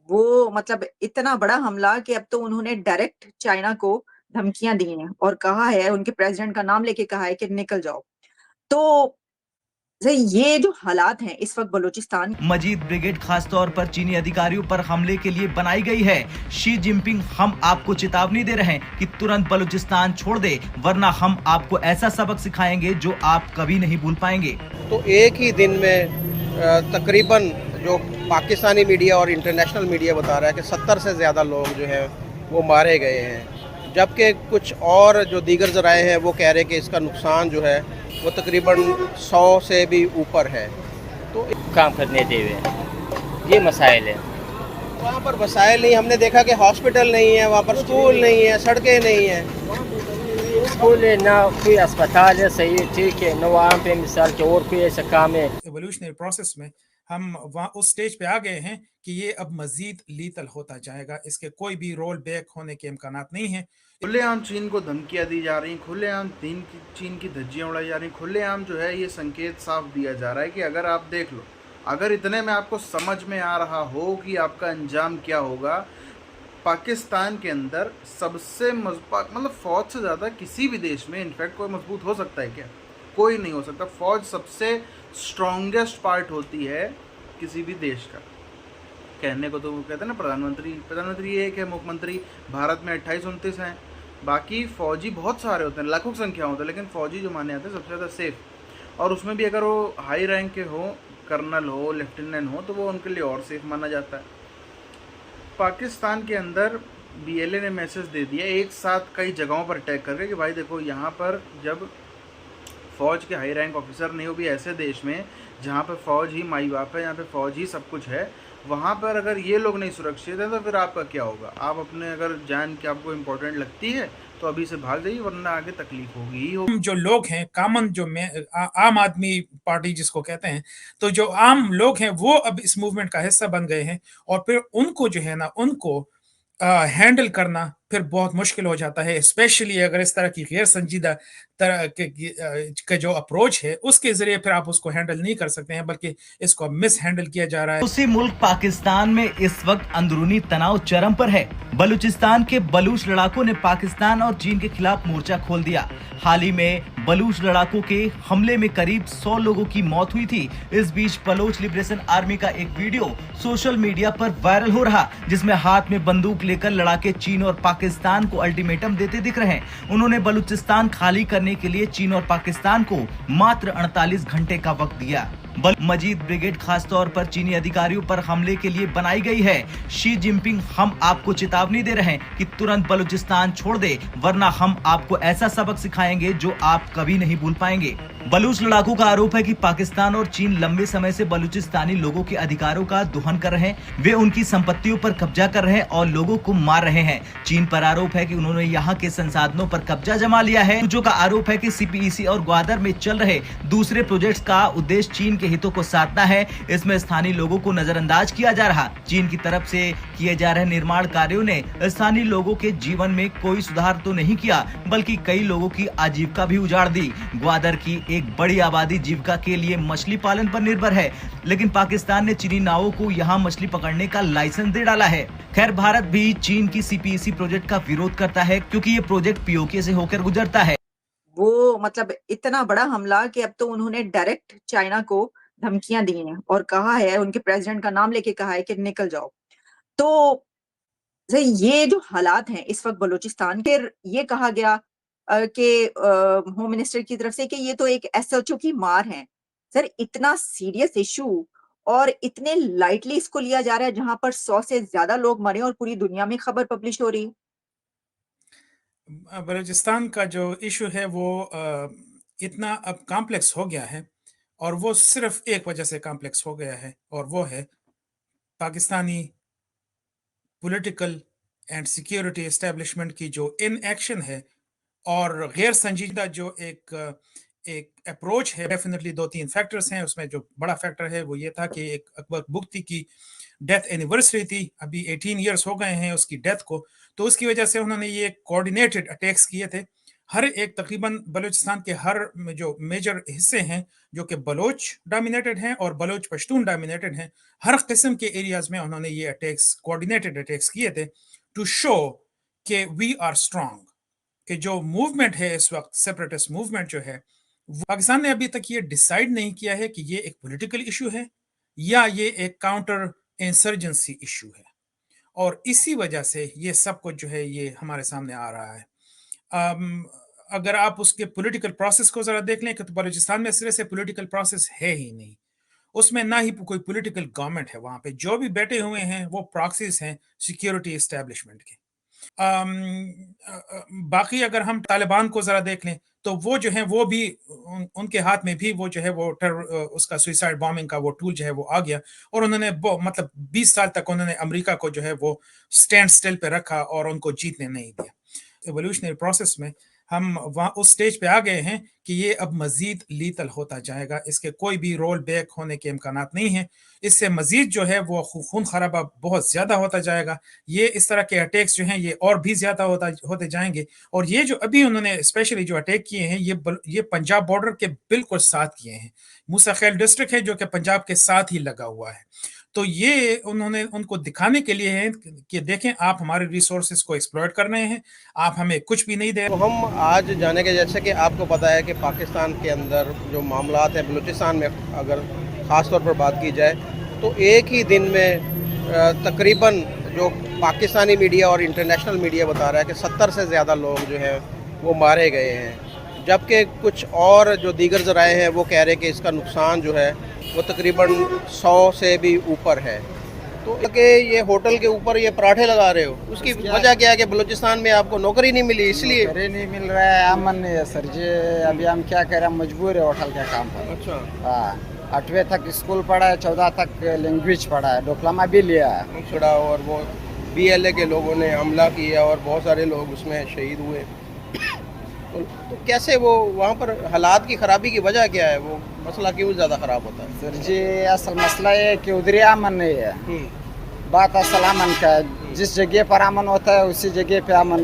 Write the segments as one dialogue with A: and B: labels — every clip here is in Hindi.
A: वो मतलब इतना बड़ा हमला कि अब तो उन्होंने डायरेक्ट चाइना को धमकियां दी हैं और कहा है, उनके प्रेसिडेंट का नाम लेके कहा है कि निकल जाओ। तो ये जो हालात हैं इस वक्त बलूचिस्तान।
B: मजीद ब्रिगेड खासतौर पर चीनी अधिकारियों पर हमले के लिए बनाई गई है। शी जिनपिंग हम आपको चेतावनी दे रहे हैं कि तुरंत बलूचिस्तान छोड़ दे, वरना हम आपको ऐसा सबक सिखाएंगे जो आप कभी नहीं भूल पाएंगे।
C: तो एक ही दिन में तकरीबन जो पाकिस्तानी मीडिया और इंटरनेशनल मीडिया बता रहा है कि 70 से ज़्यादा लोग जो हैं वो मारे गए हैं, जबकि कुछ और जो दीगर ज़राए हैं वो कह रहे हैं कि इसका नुकसान जो है वो तकरीबन 100 से भी ऊपर है। तो
D: काम करने देवे, ये मसाइल है।
C: वहाँ पर वसाइल नहीं, हमने देखा कि हॉस्पिटल नहीं है, वहाँ पर स्कूल नहीं है, सड़कें नहीं हैं।
D: स्कूल है ना, कोई अस्पताल है, सही ठीक है, न वहाँ पे मिसाल के और कोई ऐसा काम है।
E: एवोल्यूशनरी प्रोसेस में हम वहाँ उस स्टेज पे आ गए हैं कि ये अब मजीद लीतल होता जाएगा, इसके कोई भी रोल बैक होने के इम्कानात नहीं है।
F: खुलेआम चीन को धमकियां दी जा रही, खुलेआम चीन की धज्जियां उड़ाई जा रही, खुलेआम जो है ये संकेत साफ दिया जा रहा है कि अगर आप देख लो, अगर इतने में आपको समझ में आ रहा हो कि आपका अंजाम क्या होगा, पाकिस्तान के अंदर सबसे मजबूत, मतलब फ़ौज से ज़्यादा किसी भी देश में इनफैक्ट कोई मजबूत हो सकता है क्या? कोई नहीं हो सकता। फ़ौज सबसे स्ट्रॉन्गेस्ट पार्ट होती है किसी भी देश का। कहने को तो वो कहते हैं ना, प्रधानमंत्री एक है, मुख्यमंत्री भारत में 28-29 हैं, बाकी फ़ौजी बहुत सारे होते हैं, लाखों की संख्या होती है, लेकिन फ़ौजी जो माने जाते हैं सबसे ज़्यादा सेफ़। और उसमें भी अगर वो हाई रैंक के हो, कर्नल हो, लेफ्टिनेंट हो, तो वो उनके लिए और सेफ़ माना जाता है। पाकिस्तान के अंदर बीएलए ने मैसेज दे दिया एक साथ कई जगहों पर अटैक करके कि भाई देखो, यहाँ पर जब फ़ौज के हाई रैंक ऑफिसर नहीं हो भी ऐसे देश में जहाँ पर फ़ौज ही माई बाप है, यहाँ पे फ़ौज ही सब कुछ है, वहाँ पर अगर ये लोग नहीं सुरक्षित हैं तो फिर आपका क्या होगा? आप अपने अगर जान की आपको इम्पोर्टेंट लगती है तो अभी से भाग जाइए, वरना आगे तकलीफ होगी ही होगी।
E: जो लोग हैं कामन, जो आम आदमी पार्टी जिसको कहते हैं, तो जो आम लोग हैं वो अब इस मूवमेंट का हिस्सा बन गए हैं और फिर उनको जो है ना, उनको हैंडल करना फिर बहुत मुश्किल हो जाता है, स्पेशली अगर इस तरह की गैर संजीदा तरह के जो अप्रोच है उसके जरिए फिर आप उसको हैंडल नहीं कर सकते हैं, बल्कि इसको मिस हैंडल किया जा रहा है।
B: उसी मुल्क पाकिस्तान में इस वक्त अंदरूनी तनाव चरम पर है। बलूचिस्तान के बलूच लड़ाकों ने पाकिस्तान और चीन के खिलाफ मोर्चा खोल दिया। हाल ही में बलूच लड़ाकों के हमले में करीब 100 लोगों की मौत हुई थी। इस बीच बलोच लिबरेशन आर्मी का एक वीडियो सोशल मीडिया पर वायरल हो रहा, जिसमें हाथ में बंदूक लेकर लड़ाके चीन और पाकिस्तान को अल्टीमेटम देते दिख रहे हैं। उन्होंने बलूचिस्तान खाली करने के लिए चीन और पाकिस्तान को मात्र 48 घंटे का वक्त दिया। मजीद ब्रिगेड खासतौर पर चीनी अधिकारियों पर हमले के लिए बनाई गई है। शी जिनपिंग हम आपको चेतावनी दे रहे हैं कि तुरंत बलूचिस्तान छोड़ दे, वरना हम आपको ऐसा सबक सिखाएंगे जो आप कभी नहीं भूल पाएंगे। बलूच लड़ाकों का आरोप है कि पाकिस्तान और चीन लंबे समय से बलूचिस्तानी लोगों के अधिकारों का दोहन कर रहे हैं। वे उनकी संपत्तियों पर कब्जा कर रहे हैं और लोगों को मार रहे हैं। चीन पर आरोप है कि उन्होंने यहाँ के संसाधनों पर कब्जा जमा लिया है। जो का आरोप है कि सीपीईसी और ग्वादर में चल रहे दूसरे प्रोजेक्ट्स का उद्देश्य चीन के हितों को साधना है। इसमें स्थानीय लोगों को नजरअंदाज किया जा रहा। चीन की तरफ से किए जा रहे निर्माण कार्यों ने स्थानीय लोगों के जीवन में कोई सुधार तो नहीं किया, बल्कि कई लोगों की आजीविका भी उजाड़ दी। ग्वादर की एक बड़ी आबादी जीविका के लिए मछली पालन पर निर्भर है, लेकिन पाकिस्तान ने चीनी नावों को यहाँ मछली पकड़ने का लाइसेंस दे डाला है। खैर, भारत भी चीन की सीपीईसी प्रोजेक्ट का विरोध करता है, क्योंकि ये प्रोजेक्ट पीओके से होकर गुजरता है।
A: वो मतलब इतना बड़ा हमला कि अब तो उन्होंने डायरेक्ट चाइना को धमकियां दी हैं और कहा है, उनके प्रेसिडेंट का नाम लेके कहा है कि निकल जाओ। तो ये जो हालात हैं इस वक्त बलूचिस्तान के, ये कहा गया कि होम मिनिस्टर की तरफ से कि ये तो एक एसएचओ की मार है। सर, इतना सीरियस इशू और इतने लाइटली इसको लिया जा रहा है, जहां पर 100 से ज्यादा लोग मरे और पूरी दुनिया में खबर पब्लिश हो रही है।
E: बलूचिस्तान का जो इशू है वो इतना अब कॉम्प्लेक्स हो गया है, और वो सिर्फ एक वजह से कॉम्प्लेक्स हो गया है, और वो है Pakistani political and security establishment की जो इनएक्शन है और गैर संजीदा जो एक एक अप्रोच है। डेफिनेटली 2-3 फैक्टर्स हैं उसमें। जो बड़ा फैक्टर है वो ये था कि एक अकबर बुगटी की डेथ एनिवर्सरी थी, अभी 18 ईयर्स हो गए हैं उसकी डेथ को, तो उसकी वजह से उन्होंने ये कोऑर्डिनेटेड अटैक्स किए थे। हर एक तकरीबन बलूचिस्तान के हर जो मेजर हिस्से हैं जो कि बलोच डोमिनेटेड हैं और बलोच पश्तून डोमिनेटेड हैं, हर किस्म के एरियाज में उन्होंने ये अटैक्स, कोऑर्डिनेटेड अटैक्स किए थे टू शो कि वी आर स्ट्रांग, कि जो मूवमेंट है इस वक्त, सेपरेटिस्ट मूवमेंट जो है, पाकिस्तान ने अभी तक ये डिसाइड नहीं किया है कि ये एक पॉलिटिकल इशू है या ये एक काउंटर इंसर्जेंसी इशू है, और इसी वजह से ये सब कुछ जो है ये हमारे सामने आ रहा है। अगर आप उसके पॉलिटिकल प्रोसेस को जरा देख लें कि तो बलूचिस्तान में सिरे से पॉलिटिकल प्रोसेस है ही नहीं, उसमें ना ही कोई पॉलिटिकल गवर्नमेंट है। वहां पे जो भी बैठे हुए हैं वो प्रॉक्सीज हैं सिक्योरिटी एस्टेब्लिशमेंट के। बाकी अगर हम तालिबान को जरा देख लें तो वो जो है वो भी उनके हाथ में भी वो जो है वो उसका सुइसाइड बॉम्बिंग का वो टूल जो है वो आ गया, और उन्होंने मतलब 20 साल तक उन्होंने अमेरिका को जो है वो स्टैंड स्टिल पे रखा और उनको जीतने नहीं दिया। एवोल्यूशनरी प्रोसेस में हम वहाँ उस स्टेज पे आ गए हैं कि ये अब मजीद लीतल होता जाएगा, इसके कोई भी रोल बैक होने के इम्कानात नहीं है। इससे मजीद जो है वो खून खराबा बहुत ज़्यादा होता जाएगा। ये इस तरह के अटैक्स जो हैं ये और भी ज़्यादा होते जाएंगे, और ये जो अभी उन्होंने स्पेशली जो अटैक किए हैं ये पंजाब बॉर्डर के बिल्कुल साथ किए हैं। मूसा खेल डिस्ट्रिक्ट है जो कि पंजाब के साथ ही लगा हुआ है। तो ये उन्होंने उनको दिखाने के लिए है कि देखें आप हमारे रिसोर्सेज को एक्सप्लॉइट कर रहे हैं, आप हमें कुछ भी नहीं दे।
C: तो हम आज जाने के, जैसे कि आपको पता है कि पाकिस्तान के अंदर जो मामलात हैं, बलूचिस्तान में अगर ख़ास तौर पर बात की जाए तो एक ही दिन में तकरीबन जो पाकिस्तानी मीडिया और इंटरनेशनल मीडिया बता रहा है कि 70 से ज़्यादा लोग जो हैं वो मारे गए हैं, जबकि कुछ और जो दीगर ज़राए हैं वो कह रहे हैं कि इसका नुकसान जो है वो तकरीबन 100 से भी ऊपर है। तो कि ये होटल के ऊपर ये पराठे लगा रहे हो, उसकी वजह क्या है कि बलूचिस्तान में आपको नौकरी नहीं मिली इसलिए?
G: नौकरी नहीं मिल रहा है, अमन नहीं है सर जी। अभी हम क्या करें, मजबूर है होटल के काम पर।
C: अच्छा।
G: हाँ, 8वीं तक स्कूल पढ़ा है, 14 तक लैंग्वेज पढ़ा है, डिप्लोमा भी लिया है।
C: छुड़ा और वो BLA के लोगों ने हमला किया और बहुत सारे लोग उसमें शहीद हुए। तो कैसे वो वहाँ पर हालात की ख़राबी की वजह क्या है, वो मसला क्यों ज़्यादा ख़राब होता है?
G: सर जी असल मसला ये है कि उधर अमन नहीं है। बात असल अमन का है, जिस जगह पर अमन होता है उसी जगह पे अमन,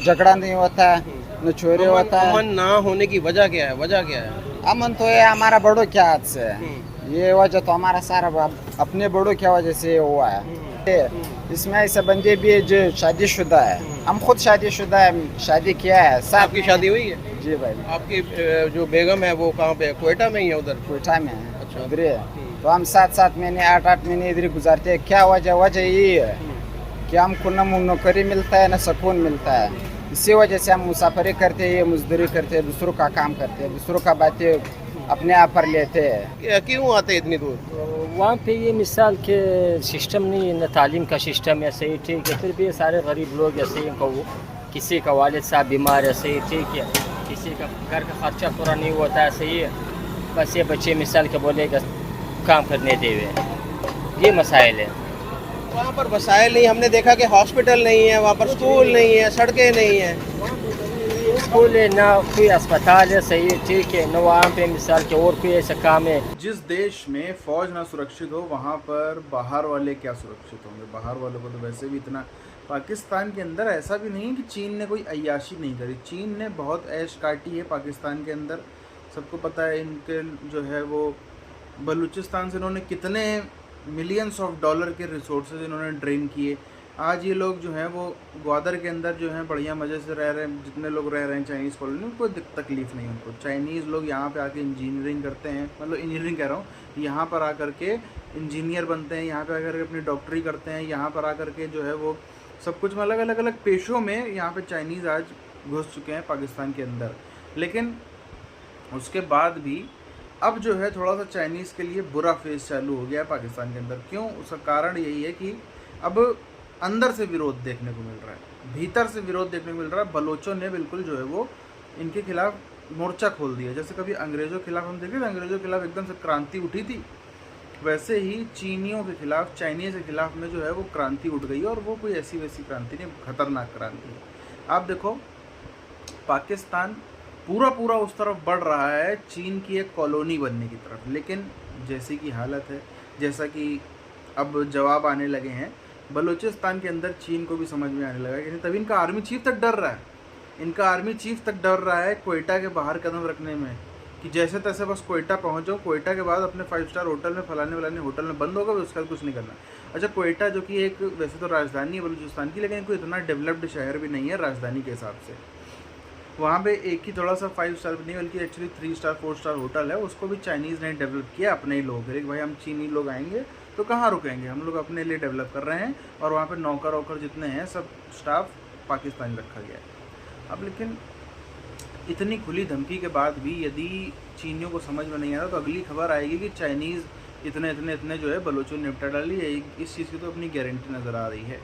G: झगड़ा नहीं होता है, न चोरी होता है।
C: अमन ना होने की वजह क्या है? वजह क्या है?
G: अमन तो ये हमारा बड़ों के हाथ से है। ये वजह तो हमारा सारा अपने बड़ों की वजह से हुआ है। इसमें ऐसे बंदे भी है जो शादीशुदा है, हम खुद शादीशुदा है, शादी किया है।
C: आपकी शादी हुई है?
G: जी भाई।
C: आपकी जो बेगम है वो कहाँ पे है? कोयटा में ही है? उधर
G: कोयटा में है।
C: अच्छा।
G: उधर है। तो हम 7-7 महीने 8-8 महीने इधर गुजारते हैं। क्या वजह यही है कि हमको न नौकरी मिलता है न सुकून मिलता है। इसी वजह से हम मुसाफरी करते हैं, मजदूरी करते हैं, दूसरों का काम करते हैं, दूसरों का बातें अपने आप पर लेते हैं।
C: क्यों आते इतनी दूर?
D: वहाँ पे ये मिसाल के सिस्टम नहीं है, न तालीम का सिस्टम है सही, ठीक है। फिर भी सारे गरीब लोग ऐसे ही, किसी का वालिद साहब बीमार है सही, ठीक है, किसी का घर का खर्चा पूरा नहीं होता है सही है, बस ये बच्चे मिसाल के बोलेगा काम करने देवे, ये मसाइल है।
C: वहाँ पर वसाइल नहीं, हमने देखा कि हॉस्पिटल नहीं है, वहाँ पर स्कूल नहीं है, सड़कें नहीं है।
D: स्कूल है ना, कोई अस्पताल है सही, ठीक है, न वहाँ पे मिसाल के और कोई ऐसा काम है।
F: जिस देश में फौज ना सुरक्षित हो वहाँ पर बाहर वाले क्या सुरक्षित होंगे? बाहर वालों को तो वैसे भी इतना, पाकिस्तान के अंदर ऐसा भी नहीं है कि चीन ने कोई अय्याशी नहीं करी, चीन ने बहुत ऐश काटी है पाकिस्तान के अंदर। सबको पता है इनके जो है वो बलूचिस्तान से इन्होंने कितने मिलियंस ऑफ डॉलर के रिसोर्सेज इन्होंने ड्रेन किए। आज ये लोग जो हैं वो ग्वादर के अंदर जो हैं बढ़िया मज़े से रह रहे हैं, जितने लोग रह रहे हैं चाइनीज़ कॉलोनी, कोई तकलीफ़ नहीं उनको। चाइनीज़ लोग यहाँ पे आके इंजीनियरिंग करते हैं, मतलब इंजीनियरिंग कह रहा हूँ, यहाँ पर आकर के इंजीनियर बनते हैं, यहाँ पे आकर के अपनी डॉक्टरी करते हैं, यहाँ पर आकर के जो है वो सब कुछ अलग अलग अलग पेशों में यहाँ पे चाइनीज़ आज घुस चुके हैं पाकिस्तान के अंदर। लेकिन उसके बाद भी अब जो है थोड़ा सा चाइनीज़ के लिए बुरा फेस चालू हो गया है पाकिस्तान के अंदर। क्यों? उसका कारण यही है कि अब अंदर से विरोध देखने को मिल रहा है, भीतर से विरोध देखने को मिल रहा है। बलोचों ने बिल्कुल जो है वो इनके खिलाफ मोर्चा खोल दिया। जैसे कभी अंग्रेज़ों के खिलाफ हम देखे थे, अंग्रेज़ों के खिलाफ एकदम से क्रांति उठी थी, वैसे ही चीनियों के खिलाफ, चाइनीज़ के खिलाफ में जो है वो क्रांति उठ गई। और वो कोई ऐसी वैसी क्रांति नहीं, खतरनाक क्रांति है। आप देखो पाकिस्तान पूरा उस तरफ बढ़ रहा है, चीन की एक कॉलोनी बनने की तरफ। लेकिन जैसी की हालत है, जैसा कि अब जवाब आने लगे हैं बलूचिस्तान के अंदर, चीन को भी समझ में आने लगा कि तभी इनका आर्मी चीफ तक डर रहा है इनका आर्मी चीफ तक डर रहा है कोयटा के बाहर कदम रखने में कि जैसे तैसे बस कोयटा पहुँचो, कोयटा के बाद अपने 5 स्टार होटल में फलाने होटल में बंद होगा, उसके बाद कुछ नहीं करना। अच्छा, कोयटा जो कि एक वैसे तो राजधानी है बलूचिस्तान की, लेकिन कोई इतना डेवलप्ड शहर भी नहीं है राजधानी के हिसाब से। वहाँ पे एक ही थोड़ा सा 5 स्टार भी नहीं बल्कि एक्चुअली 3 स्टार 4 स्टार होटल है, उसको भी चाइनीज़ ने डेवलप किया अपने ही लोग। फिर भाई हम चीनी लोग आएंगे तो कहाँ रुकेंगे, हम लोग अपने लिए डेवलप कर रहे हैं, और वहाँ पे नौकर वोकर जितने हैं सब स्टाफ पाकिस्तानी रखा गया है। अब लेकिन इतनी खुली धमकी के बाद भी यदि चीनियों को समझ में नहीं आ रहा तो अगली खबर आएगी कि चाइनीज़ इतने जो है बलोचों ने निपटा डाली है। इस चीज़ की तो अपनी गारंटी नज़र आ रही है।